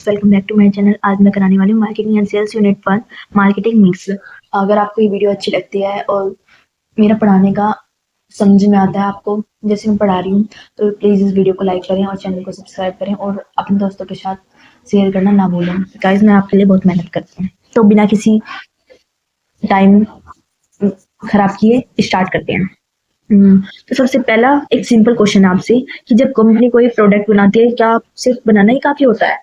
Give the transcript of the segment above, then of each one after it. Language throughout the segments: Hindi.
Welcome back to my channel. आज मैं कराने वाली हूँ marketing and sales unit 1 marketing mix. अगर आपको ये वीडियो अच्छी लगती है और मेरा पढ़ाने का समझ में आता है आपको जैसे मैं पढ़ा रही हूँ, तो प्लीज़ इस वीडियो को लाइक करें और चैनल को सब्सक्राइब करें और अपने दोस्तों के साथ शेयर करना ना भूलें। गाइस, मैं आपके लिए बहुत मेहनत करती हूँ, तो बिना किसी टाइम खराब किए स्टार्ट करते हैं। तो सबसे पहला एक सिंपल क्वेश्चन है आपसे कि जब कंपनी कोई प्रोडक्ट बनाती है, क्या सिर्फ बनाना ही काफी होता है?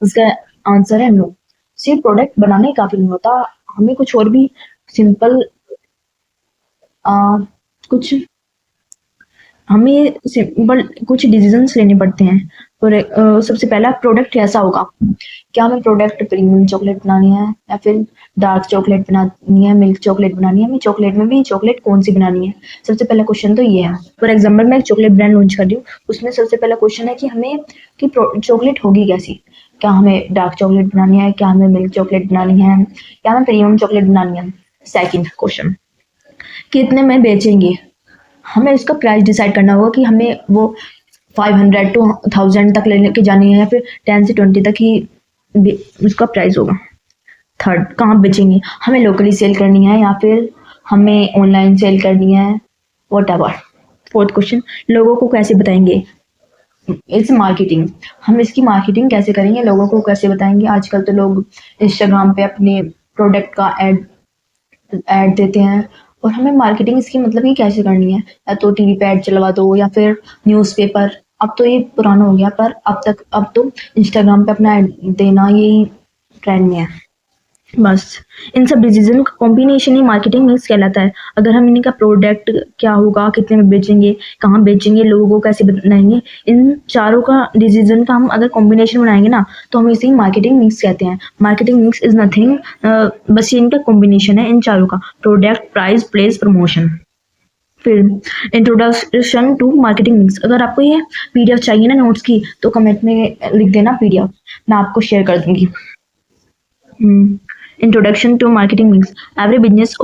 उसका आंसर है नो। सिर्फ प्रोडक्ट बनाना ही काफी नहीं होता, हमें कुछ और भी सिंपल कुछ हमें सिंपल कुछ डिसीजंस लेने पड़ते हैं। और सबसे पहला, प्रोडक्ट कैसा होगा? क्या हमें प्रोडक्ट प्रीमियम चॉकलेट बनानी है या फिर डार्क चॉकलेट बनानी है, मिल्क चॉकलेट बनानी है? हमें चॉकलेट में भी चॉकलेट कौन सी बनानी है? सबसे पहला क्वेश्चन तो ये है। फॉर एग्जाम्पल, मैं एक चॉकलेट ब्रांड लॉन्च कर रही हूँ, उसमें सबसे पहला क्वेश्चन है कि हमें कि चॉकलेट होगी कैसी? क्या हमें डार्क चॉकलेट बनानी है, क्या हमें मिल्क चॉकलेट बनानी है, क्या हमें प्रीमियम चॉकलेट बनानी है? सेकेंड क्वेश्चन, कितने में बेचेंगे? हमें उसका प्राइस डिसाइड करना होगा कि हमें वो 500 to 1000 तक लेके जानी है या फिर 10 से 20 तक ही उसका प्राइस होगा। थर्ड, कहाँ बेचेंगे? हमें लोकली सेल करनी है या फिर हमें ऑनलाइन सेल करनी है, वॉट एवर। फोर्थ क्वेश्चन, लोगों को कैसे बताएंगे? It's marketing. हम इसकी मार्केटिंग कैसे करेंगे, लोगों को कैसे बताएंगे? आजकल तो लोग इंस्टाग्राम पे अपने प्रोडक्ट का ऐड देते हैं, और हमें मार्केटिंग इसकी मतलब कि कैसे करनी है? या तो टीवी पे ऐड चलवा दो या फिर न्यूज़पेपर। अब तो ये पुराना हो गया, पर अब तो इंस्टाग्राम पे अपना ऐड देना यही ट्रेंड में है। बस इन सब डिसीजन का कॉम्बिनेशन ही मार्केटिंग मिक्स कहलाता है। अगर हम इनका प्रोडक्ट क्या होगा, कितने में बेचेंगे, कहाँ बेचेंगे, लोगों को कैसे बनाएंगे, इन चारों का डिसीजन का हम अगर कॉम्बिनेशन बनाएंगे ना, तो हम इसे मार्केटिंग मिक्स कहते हैं। मार्केटिंग मिक्स इज नथिंग, बस ये इनका कॉम्बिनेशन है इन चारों का: प्रोडक्ट, प्राइस, प्लेस, प्रमोशन। फिर इंट्रोडक्शन टू मार्केटिंग मिक्स। अगर आपको ये पीडीएफ चाहिए ना नोट्स की, तो कमेंट में लिख देना पीडीएफ, मैं आपको शेयर कर दूंगी। Introduction to marketing mix. Every business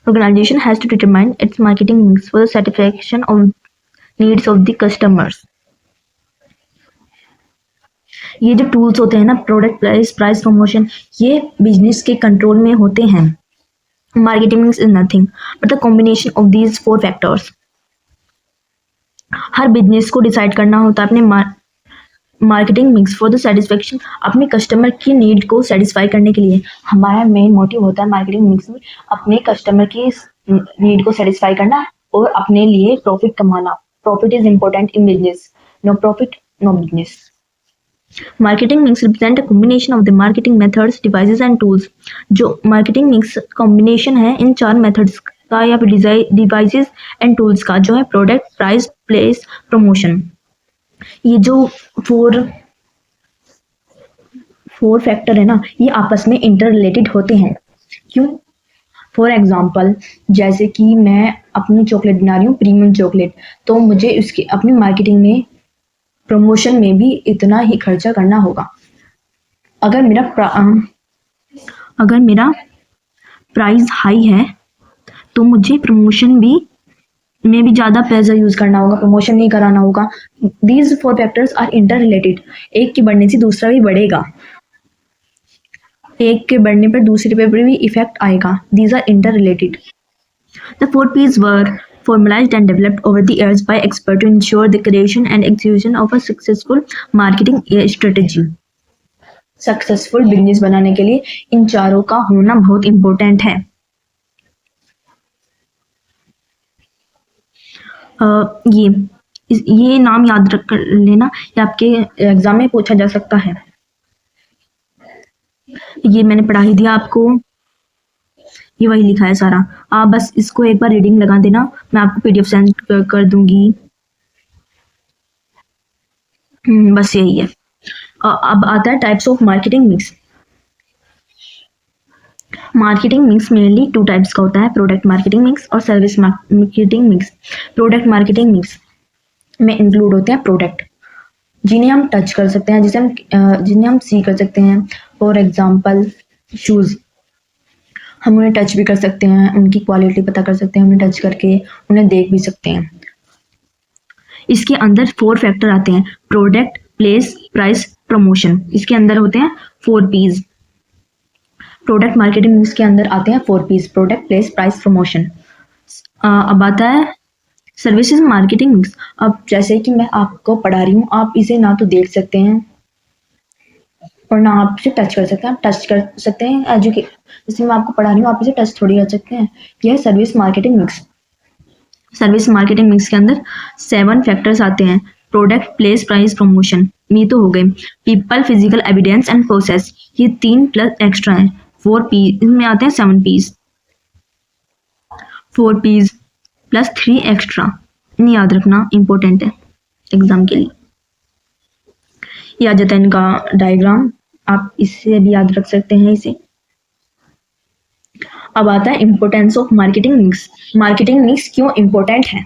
organization has to determine its marketing mix for the satisfaction of needs of the customers. ये जो टूल्स होते हैं ना, प्रोडक्ट, प्राइस, प्रमोशन, ये बिजनेस के कंट्रोल में होते हैं। Marketing mix is nothing but the combination of these 4 factors. Her business को डिसाइड करना होता है अपने marketing mix for the satisfaction, अपने कस्टमर की नीड को सेटिस्फाई करने के लिए। हमारा मेन मोटिव होता है मार्केटिंग मिक्स में अपने कस्टमर की नीड को सेटिस्फाई करना और अपने लिए प्रॉफिट कमाना। Profit is important in business, no profit no business. Marketing mix represent a combination of the marketing methods, devices and tools. जो मार्केटिंग मिक्स कॉम्बिनेशन है इन 4 मेथड्स का या फिर डिवाइसेस एंड टूल्स का, जो है प्रोडक्ट, प्राइस, प्लेस, प्रमोशन। ये जो फोर फैक्टर है ना, ये आपस में इंटर रिलेटेड होते हैं। क्यों? फॉर एग्जाम्पल, जैसे कि मैं अपनी चॉकलेट बना रही हूँ, प्रीमियम चॉकलेट, तो मुझे उसकी अपनी मार्केटिंग में, प्रमोशन में भी इतना ही खर्चा करना होगा। अगर मेरा प्राइस हाई है, तो मुझे प्रमोशन में भी ज्यादा पैसा यूज करना होगा, प्रमोशन नहीं कराना होगा। These 4 factors are inter related. एक के बढ़ने से दूसरा भी बढ़ेगा, एक के बढ़ने पर दूसरे पे भी इफेक्ट आएगा। These are inter related. The 4 P's were formalized and developed over the years by experts to ensure the creation and execution of a successful marketing strategy. Successful business बनाने के लिए इन चारों का होना बहुत इंपॉर्टेंट है। ये नाम याद रख लेना, ये आपके एग्जाम में पूछा जा सकता है। ये मैंने पढ़ा ही दिया आपको, ये वही लिखा है सारा। आप बस इसको एक बार रीडिंग लगा देना, मैं आपको पीडीएफ सेंड कर दूंगी। बस यही है। अब आता है types of marketing mix. Marketing mix mainly 2 types का होता है: प्रोडक्ट मार्केटिंग मिक्स और service marketing mix. Product marketing mix में इंक्लूड होते हैं प्रोडक्ट जिन्हें हम टच कर सकते हैं, जिन्हें हम सी कर सकते हैं। फॉर एग्जाम्पल, शूज, हम उन्हें टच भी कर सकते हैं, उनकी क्वालिटी पता कर सकते हैं, उन्हें टच करके उन्हें देख भी सकते हैं। इसके अंदर 4 फैक्टर आते हैं: प्रोडक्ट, प्लेस, प्राइस, प्रमोशन। इसके अंदर होते हैं 4 P's। प्रोडक्ट मार्केटिंग मिक्स के अंदर आते हैं 4 P's: product, place, price, promotion. अब आता है सर्विसेज मार्केटिंग मिक्स। अब जैसे कि मैं आपको पढ़ा रही हूँ, आप इसे ना तो देख सकते हैं और ना आप इसे टच कर सकते हैं। आप टच कर सकते हैं जैसे मैं आपको पढ़ा रही हूँ, आप इसे टच थोड़ी कर सकते हैं। यह है service marketing mix. Service marketing mix के अंदर 7 फैक्टर्स आते हैं: प्रोडक्ट, प्लेस, प्राइस, प्रमोशन। ये तो हो गए। People, physical evidence and process, ये 3 प्लस एक्स्ट्रा हैं 4 P। इसमें आते हैं 7 P's। 4 P's plus 3 extra. नहीं याद रखना, इंपॉर्टेंट है एग्जाम के लिए। ये आ जाता है इनका डायग्राम, आप इससे भी याद रख सकते हैं इसे। अब आता है importance of marketing mix. Marketing mix क्यों इंपॉर्टेंट है?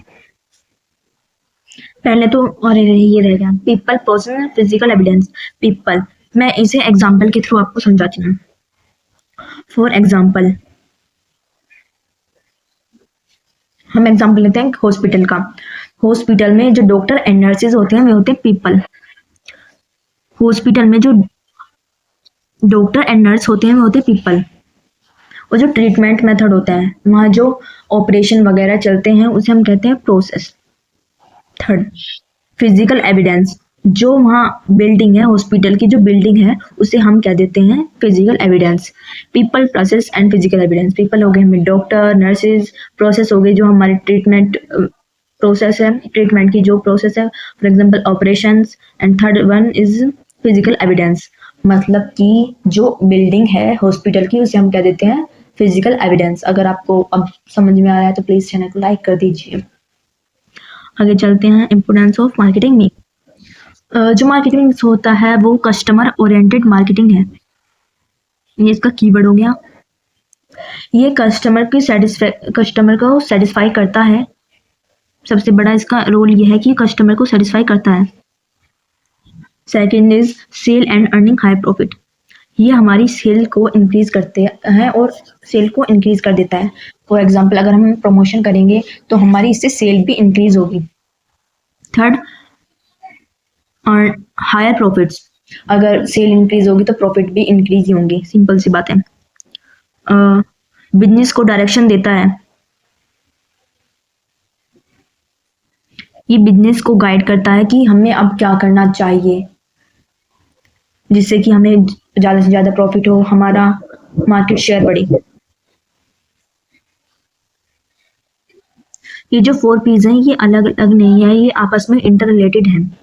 पहले तो और ये रह गया people, process, physical evidence. People, मैं इसे एग्जांपल के थ्रू आपको समझाती हूँ। फॉर एग्जांपल, हम एग्जांपल लेते हैं हॉस्पिटल का। हॉस्पिटल में जो डॉक्टर एंड नर्सेज होते हैं वे होते हैं पीपल। हॉस्पिटल में जो डॉक्टर एंड नर्स होते हैं वे होते हैं पीपल। और जो ट्रीटमेंट मेथड होता है, वहाँ जो ऑपरेशन वगैरह चलते हैं, उसे हम कहते हैं प्रोसेस। Third, physical evidence. जो वहाँ बिल्डिंग है, हॉस्पिटल की जो बिल्डिंग है, उसे हम कह देते हैं physical evidence. People, process and physical evidence. People हो गए हमें डॉक्टर, नर्सेज। प्रोसेस हो गई जो हमारी ट्रीटमेंट प्रोसेस है, ट्रीटमेंट की जो प्रोसेस है, for example operations. And third one is physical evidence, मतलब कि जो बिल्डिंग है हॉस्पिटल की, उसे हम कह देते हैं फिजिकल एविडेंस। अगर आपको अब समझ में आ रहा है तो प्लीज चैनल को लाइक कर दीजिए। आगे चलते हैं इंपोर्टेंस ऑफ मार्केटिंग मिक्स। जो मार्केटिंग मिक्स होता है वो कस्टमर ओरिएंटेड मार्केटिंग है। ये इसका कीवर्ड हो गया। ये कस्टमर को सेटिस्फाई करता है। सबसे बड़ा इसका रोल ये है कि कस्टमर को सेटिस्फाई करता है। Second is sale and earning high profit. ये हमारी सेल को इंक्रीज करते हैं और सेल को इंक्रीज कर देता है। फॉर एग्जाम्पल, अगर हम प्रमोशन करेंगे तो हमारी इससे सेल भी इंक्रीज होगी। Third, higher profits. अगर सेल इंक्रीज होगी तो प्रॉफिट भी इंक्रीज ही होंगे, सिंपल सी बात है। बिजनेस को डायरेक्शन देता है। ये बिजनेस को गाइड करता है कि हमें अब क्या करना चाहिए, जिससे कि हमें ज्यादा से ज्यादा प्रॉफिट हो, हमारा मार्केट शेयर बढ़े। ये जो 4 P's हैं ये अलग अलग नहीं है, ये आपस में इंटर रिलेटेड हैं।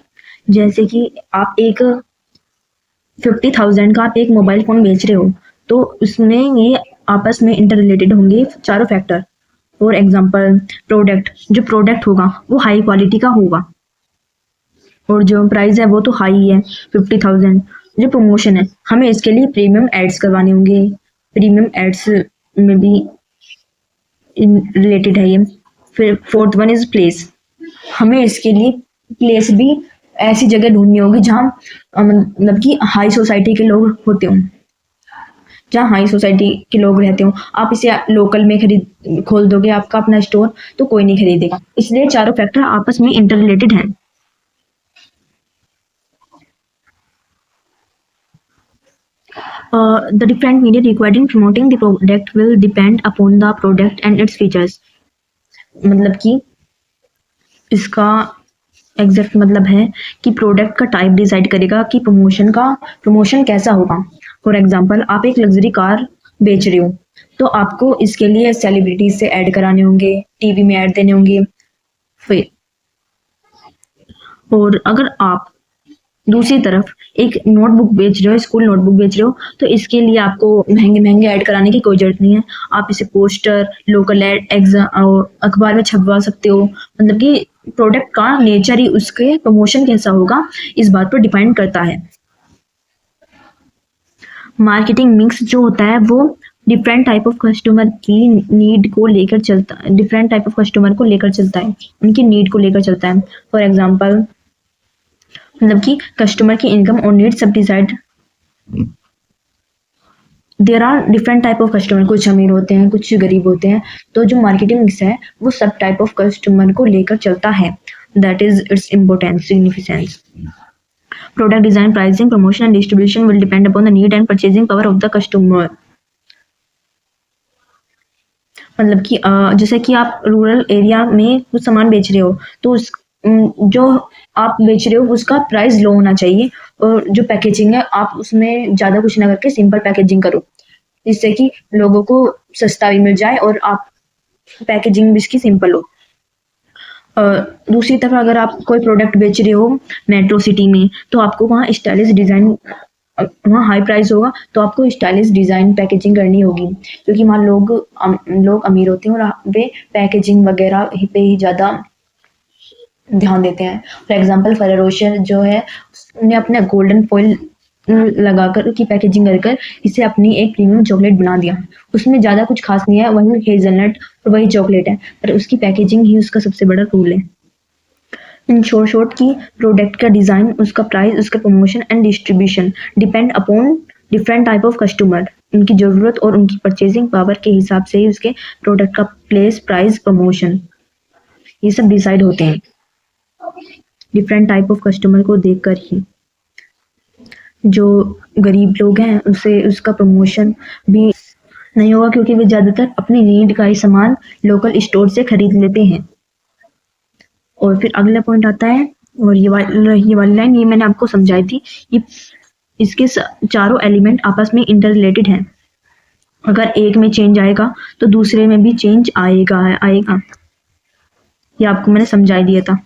जैसे कि आप एक 50,000 का आप एक मोबाइल फोन बेच रहे हो, तो उसमें ये आपस में इंटर रिलेटेड होंगे चारों फैक्टर। फॉर एग्जाम्पल, प्रोडक्ट, जो प्रोडक्ट होगा वो हाई क्वालिटी का होगा और जो प्राइस है वो तो हाई है 50,000। जो प्रमोशन है, हमें इसके लिए प्रीमियम एड्स करवाने होंगे, प्रीमियम एड्स में भी रिलेटेड है ये। फिर फोर्थ वन इज प्लेस। हमें इसके लिए प्लेस भी ऐसी जगह ढूंढनी होगी जहाँ मतलब कि हाई सोसाइटी के लोग होते हों, जहाँ हाई सोसाइटी के लोग रहते हों। आप इसे लोकल में खोल दोगे आपका अपना स्टोर तो कोई नहीं खरीदेगा। इसलिए चारों फैक्टर आपस में इंटर रिलेटेड हैं। The different media required in promoting the product will depend upon the product and its features. मतलब कि इसका एग्जैक्ट मतलब है कि प्रोडक्ट का टाइप डिसाइड करेगा कि प्रमोशन कैसा होगा। फॉर एग्जांपल, आप एक लग्जरी कार बेच रहे हो तो आपको इसके लिए सेलिब्रिटीज से ऐड कराने होंगे, टीवी में ऐड देने होंगे। फिर और अगर आप दूसरी तरफ एक नोटबुक बेच रहे हो, स्कूल नोटबुक बेच रहे हो, तो इसके लिए आपको महंगे महंगे ऐड कराने की कोई जरूरत नहीं है। आप इसे पोस्टर, लोकल ऐड, अखबार में छपवा सकते हो। मतलब कि प्रोडक्ट का नेचर ही उसके प्रमोशन कैसा होगा इस बात पर डिपेंड करता है। मार्केटिंग मिक्स जो होता है वो डिफरेंट टाइप ऑफ कस्टमर की नीड को लेकर चलता है, डिफरेंट टाइप ऑफ कस्टमर को लेकर चलता है, उनकी नीड को लेकर चलता है। फॉर एग्जाम्पल, मतलब कि कस्टमर की इनकम और नीड सब decide. There are different type of customer, कुछ अमीर होते हैं, कुछ गरीब होते हैं। तो जो मार्केटिंग मिक्स है वो सब टाइप ऑफ कस्टमर को लेकर चलता है। That is its importance, significance. Product design, pricing, promotion and distribution will depend upon the need and purchasing power of the customer. मतलब कि जैसे कि आप रूरल एरिया में कुछ सामान बेच रहे हो तो जो आप बेच रहे हो उसका प्राइस लो होना चाहिए, और जो पैकेजिंग है आप उसमें ज़्यादा कुछ ना करके सिंपल पैकेजिंग करो, जिससे कि लोगों को सस्ता भी मिल जाए और आप पैकेजिंग भी इसकी सिंपल हो। दूसरी तरफ अगर आप कोई प्रोडक्ट बेच रहे हो मेट्रो सिटी में, तो आपको वहाँ स्टाइलिश डिज़ाइन, वहाँ हाई प्राइस होगा तो आपको स्टाइलिश डिज़ाइन पैकेजिंग करनी होगी, क्योंकि वहाँ लोग अमीर होते हैं और वे पैकेजिंग वगैरह पे ही ज़्यादा ध्यान देते हैं। फॉर एग्जांपल फेरेरो रोशर जो है उसने अपने गोल्डन फॉइल लगाकर की पैकेजिंग कर इसे अपनी एक प्रीमियम चॉकलेट बना दिया। उसमें ज़्यादा कुछ खास नहीं है, वही हेज़लनट और वही चॉकलेट है, पर उसकी पैकेजिंग ही उसका सबसे बड़ा रोल है। इन शॉर्ट की प्रोडक्ट का डिज़ाइन, उसका प्राइस, उसका promotion and distribution depend upon different type of customer. उनकी ज़रूरत और उनकी परचेजिंग पावर के हिसाब से ही उसके प्रोडक्ट का प्लेस, प्राइस, प्रमोशन ये सब डिसाइड होते हैं, डिफरेंट टाइप ऑफ कस्टमर को देखकर ही। जो गरीब लोग हैं उसे उसका प्रमोशन भी नहीं होगा, क्योंकि वे ज़्यादातर अपनी नीड का ही सामान लोकल स्टोर से खरीद लेते हैं। और फिर अगला पॉइंट आता है, और ये वाली लाइन ये मैंने आपको समझाई थी, ये इसके चारों एलिमेंट आपस में इंटर रिलेटेड हैं। अगर एक में चेंज आएगा तो दूसरे में भी चेंज आएगा। ये आपको मैंने समझाई दिया था।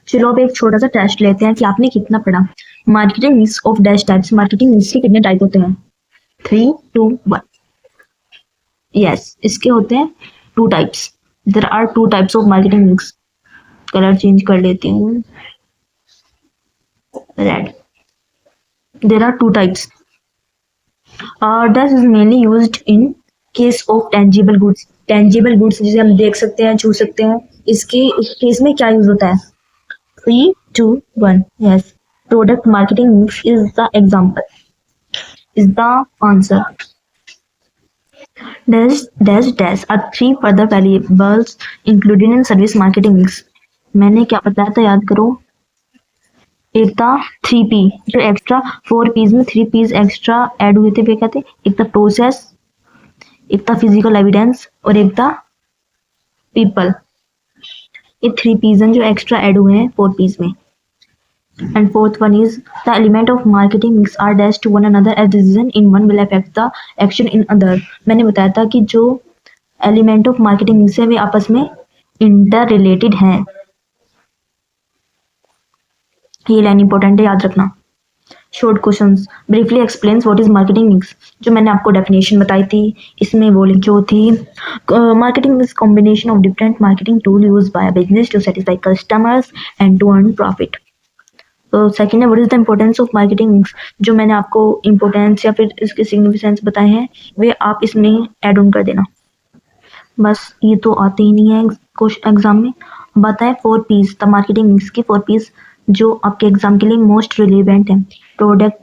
चलो अब एक छोटा सा टेस्ट लेते हैं कि आपने कितना पढ़ा। Marketing mix of dash types, marketing mix के कितने टाइप होते हैं? 3, 2, 1। यस, इसके होते हैं 2 types. There are 2 types of marketing mix. Colour change कर लेती हूँ, red. There are 2 types. Dash is mainly used in case of tangible goods. Tangible goods जिसे हम देख सकते हैं, छू सकते हैं, इसके केस में क्या यूज होता है? 3, 2, 1। Yes. Product marketing mix is the example. Is the answer. Dash are 3 further variables included in service marketing mix. मैंने क्या बताया था, याद करो। एक था 3P, जो एक्स्ट्रा 4P's में 3P's एक्स्ट्रा ऐड हुए थे, वे क्या थे? एक था प्रोसेस, एक था फिजिकल एविडेंस और एक था पीपल। ये 3P's हैं जो एक्स्ट्रा ऐड हुए हैं 4P's में। And fourth one is the element of marketing mix are dashed to one another as decision in one will affect the action in other. मैंने बताया था कि जो element of marketing mix है वे आपस में इंटर-रिलेटेड हैं। ये लाइन इंपॉर्टेंट है, याद रखना। Short questions briefly explains what is marketing mix, जो मैंने आपको डेफिनेशन बताई थी इसमें वो लिखी थी। Marketing is combination of different marketing tool use by business to satisfy customers and to earn profit. Second है what is the importance of marketing mix, जो मैंने आपको इम्पोर्टेंस या फिर इसके सिग्निफिकेंस बताए हैं वे आप इसमें ऐड ऑन कर देना। बस ये तो आते ही नहीं है एग्जाम में। अब आता है 4P's, द मार्केटिंग मिक्स की 4P's जो आपके एग्जाम के लिए मोस्ट रिलेवेंट है। Product,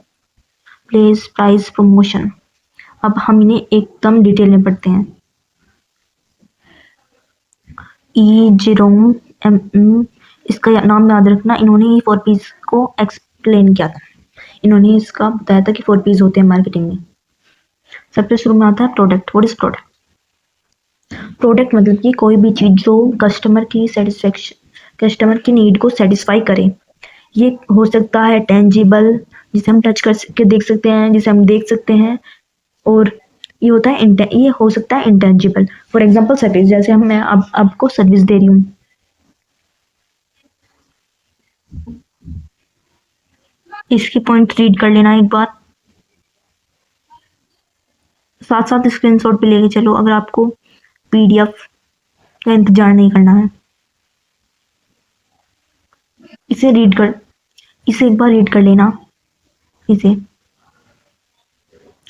place, price, promotion. अब हम इन्हें एकदम डिटेल में पढ़ते हैं। ई जेरोम इसका नाम याद रखना, इन्होंने ये 4P's को एक्सप्लेन किया था। इन्होंने इसका बताया था कि 4P's होते हैं मार्केटिंग में। सबसे शुरू में आता है product. What is product? Product मतलब कि कोई भी चीज जो कस्टमर की नीड को सेटिस्फाई करे। ये हो सकता है टेंजिबल, जिसे हम टच करके देख सकते हैं, जिसे हम देख सकते हैं, और ये होता है ये हो सकता है इंटेंजिबल। फॉर एग्जाम्पल सर्विस, जैसे मैं आपको सर्विस दे रही हूँ। इसकी पॉइंट रीड कर लेना एक बार, साथ साथ स्क्रीनशॉट पे लेके चलो अगर आपको PDF का इंतजार नहीं करना है। इसे एक बार रीड कर लेना इसे,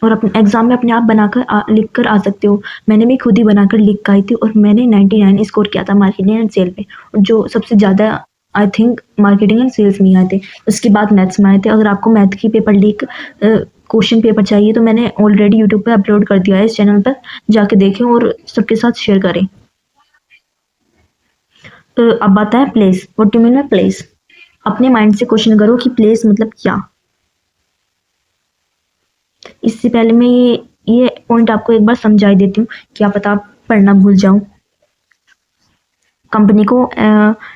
और अपने एग्जाम में अपने आप बनाकर लिख कर आ सकते हो। मैंने भी खुद ही बनाकर लिख कर आई थी और मैंने 99 स्कोर किया था मार्केटिंग एंड सेल पे, और जो सबसे ज़्यादा I think marketing and sales में आए थे। उसके बाद मैथ्स में आए थे। अगर आपको मैथ की पेपर लीक क्वेश्चन पेपर चाहिए तो मैंने ऑलरेडी यूट्यूब पे अपलोड कर दिया है, इस चैनल पर जाके देखें और सबके साथ शेयर करें। तो अब आता है place. What do mean by place? अपने माइंड से क्वेश्चन करो कि प्लेस मतलब क्या। इससे पहले मैं ये पॉइंट आपको एक बार समझा देती हूँ, क्या पता आप पढ़ना भूल जाओ। कंपनी को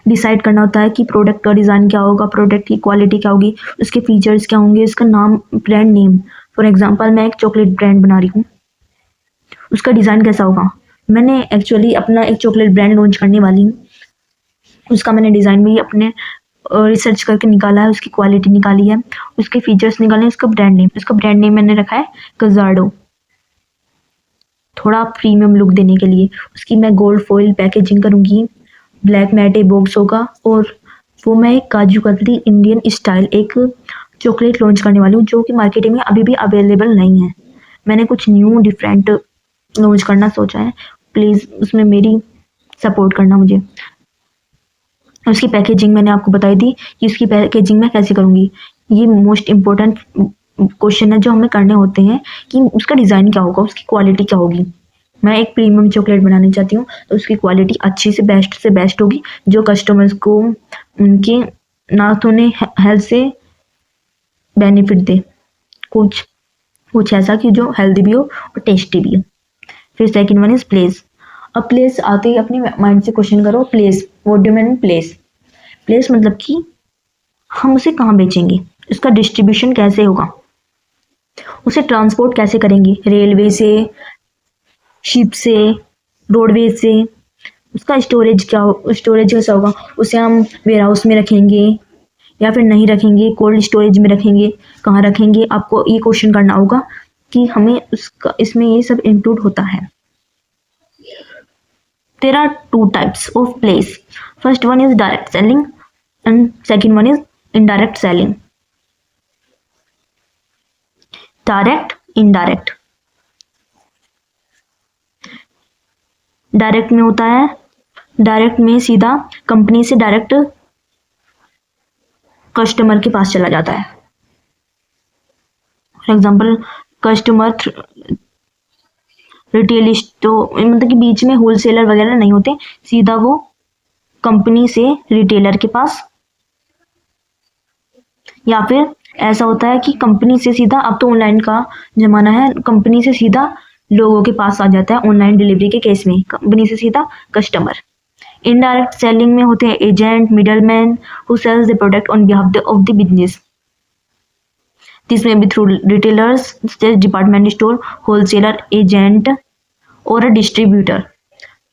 डिसाइड करना होता है कि प्रोडक्ट का डिज़ाइन क्या होगा, प्रोडक्ट की क्वालिटी क्या होगी, उसके फीचर्स क्या होंगे, उसका नाम, ब्रांड नेम। फॉर एग्जांपल मैं एक चॉकलेट ब्रांड बना रही हूँ, उसका डिज़ाइन कैसा होगा। मैंने एक्चुअली अपना एक चॉकलेट ब्रांड लॉन्च करने वाली हूँ, उसका मैंने डिज़ाइन भी अपने रिसर्च करके निकाला है, उसकी क्वालिटी निकाली है, उसके फीचर्स निकाले हैं, उसका ब्रांड नेम मैंने रखा है गजार्डो, थोड़ा प्रीमियम लुक देने के लिए। उसकी मैं गोल्ड फॉइल पैकेजिंग करूँगी, ब्लैक मैटे बॉक्स होगा, और वो मैं एक काजू कतली इंडियन स्टाइल एक चॉकलेट लॉन्च करने वाली हूँ, जो कि मार्केट में अभी भी अवेलेबल नहीं है। मैंने कुछ न्यू डिफरेंट लॉन्च करना सोचा है, प्लीज़ उसमें मेरी सपोर्ट करना मुझे। उसकी पैकेजिंग मैंने आपको बताई थी कि उसकी पैकेजिंग मैं कैसे करूँगी। ये मोस्ट इम्पोर्टेंट क्वेश्चन है जो हमें करने होते हैं कि उसका डिज़ाइन क्या होगा, उसकी क्वालिटी क्या होगी। मैं एक प्रीमियम चॉकलेट बनाना चाहती हूँ, तो उसकी क्वालिटी अच्छी से बेस्ट होगी, जो कस्टमर्स को उनके ना तो उन्हें हेल्थ से बेनिफिट दे, कुछ कुछ ऐसा कि जो हेल्दी भी हो और टेस्टी भी हो। फिर सेकंड वन इज प्लेस। अब प्लेस आते ही अपने माइंड से क्वेश्चन करो, place, what do mean place. Place मतलब कि हम उसे कहाँ बेचेंगे, उसका डिस्ट्रीब्यूशन कैसे होगा, उसे ट्रांसपोर्ट कैसे करेंगे, रेलवे से, शिप से, रोडवेज से, उसका स्टोरेज कैसा होगा, उसे हम वेयर हाउस में रखेंगे या फिर नहीं रखेंगे, कोल्ड स्टोरेज में रखेंगे, कहाँ रखेंगे। आपको ये क्वेश्चन करना होगा कि हमें उसका इसमें ये सब इंक्लूड होता है। There are two types of place. First one is direct selling and second one is indirect selling. Direct, indirect. Direct में होता है, डायरेक्ट में सीधा कंपनी से डायरेक्ट कस्टमर के पास चला जाता है। फॉर एग्जांपल कस्टमर रिटेलिस्ट, तो मतलब कि बीच में होलसेलर वगैरह नहीं होते, सीधा वो कंपनी से रिटेलर के पास, या फिर ऐसा होता है कि कंपनी से सीधा, अब तो ऑनलाइन का जमाना है, कंपनी से सीधा लोगों के पास आ जाता है ऑनलाइन डिलीवरी के केस में, कंपनी से सीधा कस्टमर। इनडायरेक्ट सेलिंग में होते हैं agent, middleman who sells the product on behalf of the business. This में be through retailers, department store, wholesaler, agent और a distributor.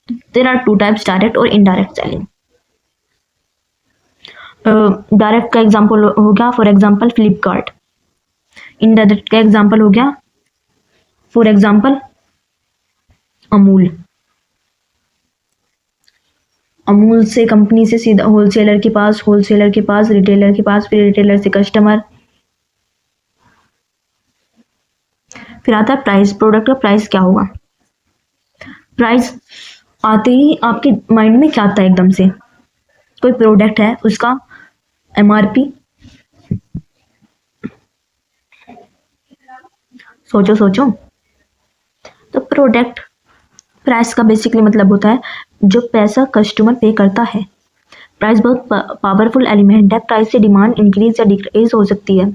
There are two types, direct और इनडायरेक्ट सेलिंग। डायरेक्ट का एग्जांपल हो गया फॉर एग्जांपल फ्लिपकार्ट। इनडायरेक्ट का एग्जांपल हो गया फॉर एग्जांपल अमूल। अमूल से कंपनी से सीधा होलसेलर के पास, होलसेलर के पास रिटेलर के पास, फिर रिटेलर से कस्टमर। फिर आता है प्राइस। प्रोडक्ट का प्राइस क्या होगा। प्राइस आते ही आपके माइंड में क्या आता है एकदम से, कोई प्रोडक्ट है उसका एमआरपी, सोचो सोचो। तो प्रोडक्ट प्राइस का बेसिकली मतलब होता है जो पैसा कस्टमर पे करता है। प्राइस बहुत पावरफुल एलिमेंट है, प्राइस से डिमांड इंक्रीज या डिक्रीज हो सकती है।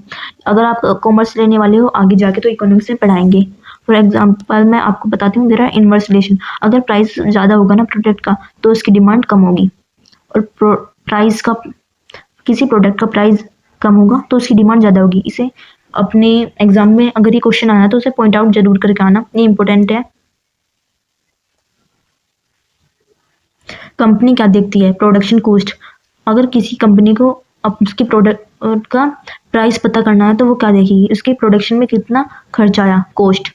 अगर आप कॉमर्स लेने वाले हो आगे जाके तो इकोनॉमिक्स में पढ़ाएंगे। फॉर एग्जांपल मैं आपको बताती हूँ, देयर आर इनवर्स रिलेशन। अगर प्राइस ज़्यादा होगा ना प्रोडक्ट का तो उसकी डिमांड कम होगी, और प्राइस का किसी प्रोडक्ट का प्राइस कम होगा तो उसकी डिमांड ज़्यादा होगी। इसे अपने एग्जाम में अगर ये क्वेश्चन आया तो उसे पॉइंट आउट जरूर करके आना, ये इंपॉर्टेंट है। कंपनी क्या देखती है, प्रोडक्शन कॉस्ट। अगर किसी कंपनी को उसके प्रोडक्ट का प्राइस पता करना है तो वो क्या देखेगी, उसके प्रोडक्शन में कितना खर्च आया, कॉस्ट।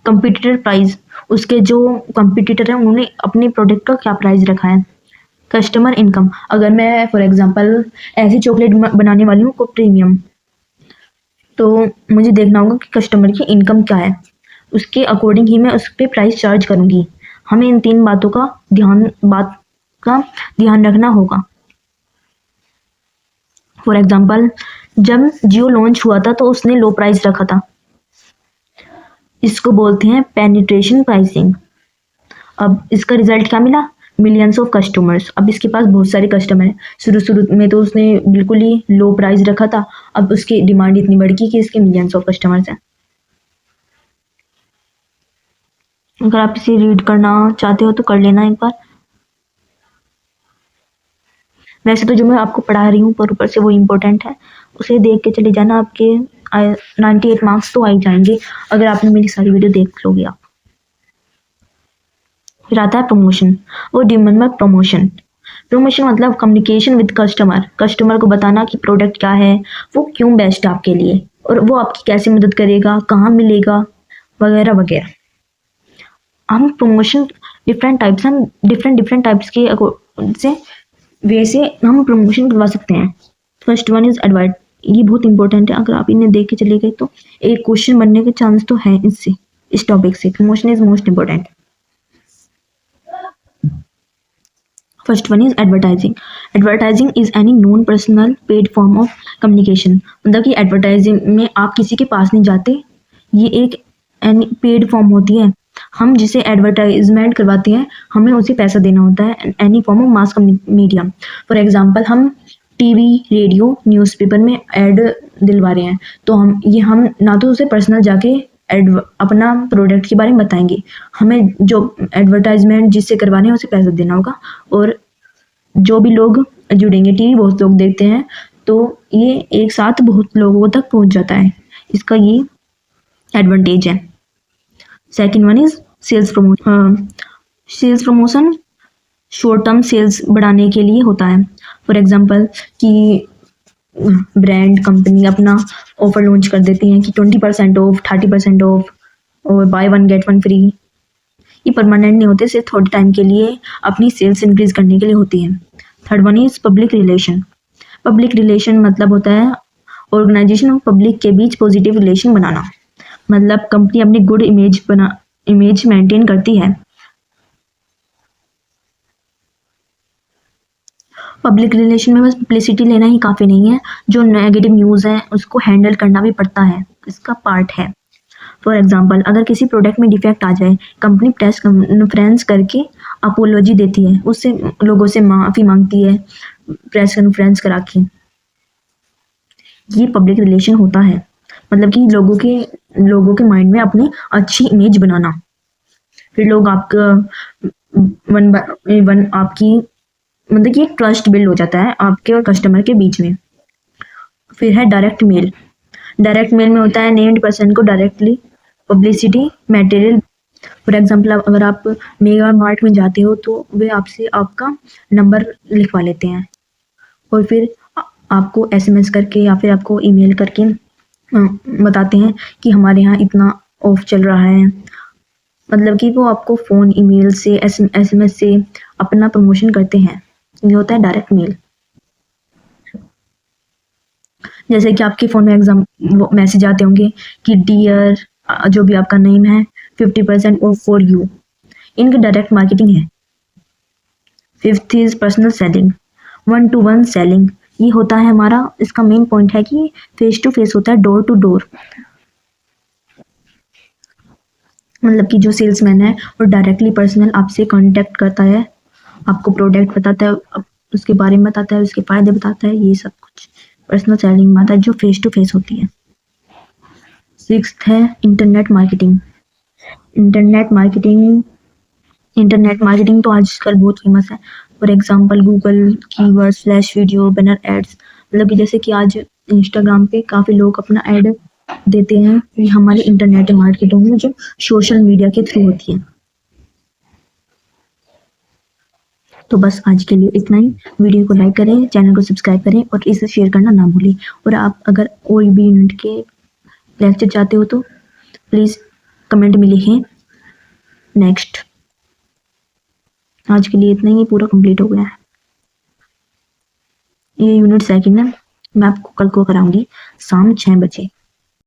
कंपटीटर प्राइस, उसके जो कंपटीटर है उन्होंने अपने प्रोडक्ट का क्या प्राइस रखा है। कस्टमर इनकम, अगर मैं फॉर एग्जांपल ऐसी चॉकलेट बनाने वाली हूँ को प्रीमियम, तो मुझे देखना होगा कि कस्टमर की इनकम क्या है, उसके अकॉर्डिंग ही मैं उस पर प्राइस चार्ज करूँगी। हमें इन तीन बातों का ध्यान रखना होगा। फॉर एग्जांपल जब जियो लॉन्च हुआ था तो उसने लो प्राइस रखा था, इसको बोलते हैं पेनिट्रेशन प्राइसिंग। अब इसका रिजल्ट क्या मिला, मिलियंस ऑफ कस्टमर्स। अब इसके पास बहुत सारे कस्टमर हैं। शुरू में तो उसने बिल्कुल ही लो प्राइस रखा था, अब उसकी डिमांड इतनी बढ़ गई कि इसके मिलियंस ऑफ कस्टमर्स हैं। अगर आप इसे रीड करना चाहते हो तो कर लेना एक बार। वैसे तो जो मैं आपको पढ़ा रही हूँ पर ऊपर से वो इम्पोर्टेंट है, उसे देख के चले जाना। आपके 98 मार्क्स तो आ ही जाएंगे अगर आपने मेरी सारी वीडियो देख लोगे आप। फिर आता है प्रमोशन। वो डिमांड में प्रमोशन। प्रमोशन मतलब कम्युनिकेशन विद कस्टमर। कस्टमर को बताना कि प्रोडक्ट क्या है, वो क्यों बेस्ट है आपके लिए, और वो आपकी कैसे मदद करेगा, कहाँ मिलेगा, वगैरह वगैरह। हम प्रमोशन डिफरेंट टाइप्स के से वे से हम प्रमोशन करवा सकते हैं। First one is advert. ये बहुत इंपॉर्टेंट है, अगर आप इन्हें देख के चले गए तो एक क्वेश्चन बनने के चांस तो है इससे, इस टॉपिक से। Promotion is most important. First one is advertising. Advertising is any non personal paid form of communication. मतलब कि एडवर्टाइजिंग में आप किसी के पास नहीं जाते, ये एक एनी पेड फॉर्म होती है। हम जिसे एडवर्टाइजमेंट करवाते हैं हमें उसे पैसा देना होता है, any form of mass media. For example हम टीवी, रेडियो, न्यूज़पेपर में ऐड दिलवा रहे हैं, तो हम ना तो उसे पर्सनल जाके अपना प्रोडक्ट के बारे में बताएंगे, हमें जो एडवर्टाइजमेंट जिससे करवाने हैं उसे पैसा देना होगा। और जो भी लोग जुड़ेंगे, टीवी बहुत लोग देखते हैं, तो ये एक साथ बहुत लोगों तक पहुंच जाता है, इसका ये एडवांटेज है। Second one is sales promotion. Sales promotion short term sales बढ़ाने के लिए होता है। फॉर एग्जांपल कि ब्रांड कंपनी अपना ऑफर लॉन्च कर देती हैं कि 20% ऑफ, 30% ऑफ, और buy one get one free. ये परमानेंट नहीं होते, सिर्फ थोड़े टाइम के लिए अपनी सेल्स इंक्रीज करने के लिए होती है। Third one is public relation. Public relation मतलब होता है ऑर्गेनाइजेशन और पब्लिक के बीच पॉजिटिव रिलेशन बनाना। मतलब कंपनी अपनी गुड इमेज मेंटेन करती है। पब्लिक रिलेशन में बस पब्लिसिटी लेना ही काफ़ी नहीं है, जो नेगेटिव न्यूज़ है उसको हैंडल करना भी पड़ता है, इसका पार्ट है। फॉर एग्जांपल अगर किसी प्रोडक्ट में डिफेक्ट आ जाए, कंपनी प्रेस कॉन्फ्रेंस करके अपोलॉजी देती है, उससे लोगों से माफ़ी मांगती है प्रेस कॉन्फ्रेंस करा के। ये पब्लिक रिलेशन होता है, मतलब कि लोगों के माइंड में अपनी अच्छी इमेज बनाना। फिर लोग आपका वन आपकी मतलब कि एक ट्रस्ट बिल्ड हो जाता है आपके और कस्टमर के बीच में। फिर है डायरेक्ट मेल। डायरेक्ट मेल में होता है नेम्ड पर्सन को directly publicity material. For example अगर आप मेगा मार्ट में जाते हो तो वे आपसे आपका नंबर लिखवा लेते हैं और फिर आपको एसएमएस करके या फिर आपको ईमेल करके बताते हैं कि हमारे यहाँ इतना ऑफ चल रहा है। मतलब कि वो आपको फ़ोन, ईमेल से, एसएमएस से अपना प्रमोशन करते हैं। ये होता है डायरेक्ट मेल। जैसे कि आपके फ़ोन में मैसेज आते होंगे कि डियर जो भी आपका नेम है 50% ऑफ फॉर यू। इनकी डायरेक्ट मार्केटिंग है। Fifth is personal selling. 1-to-1 selling ये होता है हमारा, इसका मेन पॉइंट है कि फेस टू फेस होता है, डोर टू डोर। मतलब कि जो सेल्समैन है वो डायरेक्टली पर्सनल आपसे कांटेक्ट करता है, आपको प्रोडक्ट बताता है, उसके बारे में बताता है, उसके फायदे बताता है, ये सब कुछ पर्सनल सेलिंग में आता है जो फेस टू फेस होती है। सिक्स्थ है इंटरनेट मार्केटिंग। इंटरनेट मार्केटिंग तो आजकल बहुत फेमस है। For example Google keyword slash video banner ads. मतलब कि जैसे कि आज इंस्टाग्राम पे काफ़ी लोग अपना ऐड देते हैं, ये हमारी इंटरनेट मार्केटिंग में जो सोशल मीडिया के थ्रू होती है। तो बस आज के लिए इतना ही। वीडियो को लाइक करें, चैनल को सब्सक्राइब करें और इसे शेयर करना ना भूलें। और आप अगर और भी यूनिट के लेक्चर चाहते हो तो प्लीज़ कमेंट में लिखें नेक्स्ट। आज के लिए इतना ही, पूरा कंप्लीट हो गया है। ये यूनिट सेकंड है, मैं आपको कल को कराऊंगी शाम 6 बजे।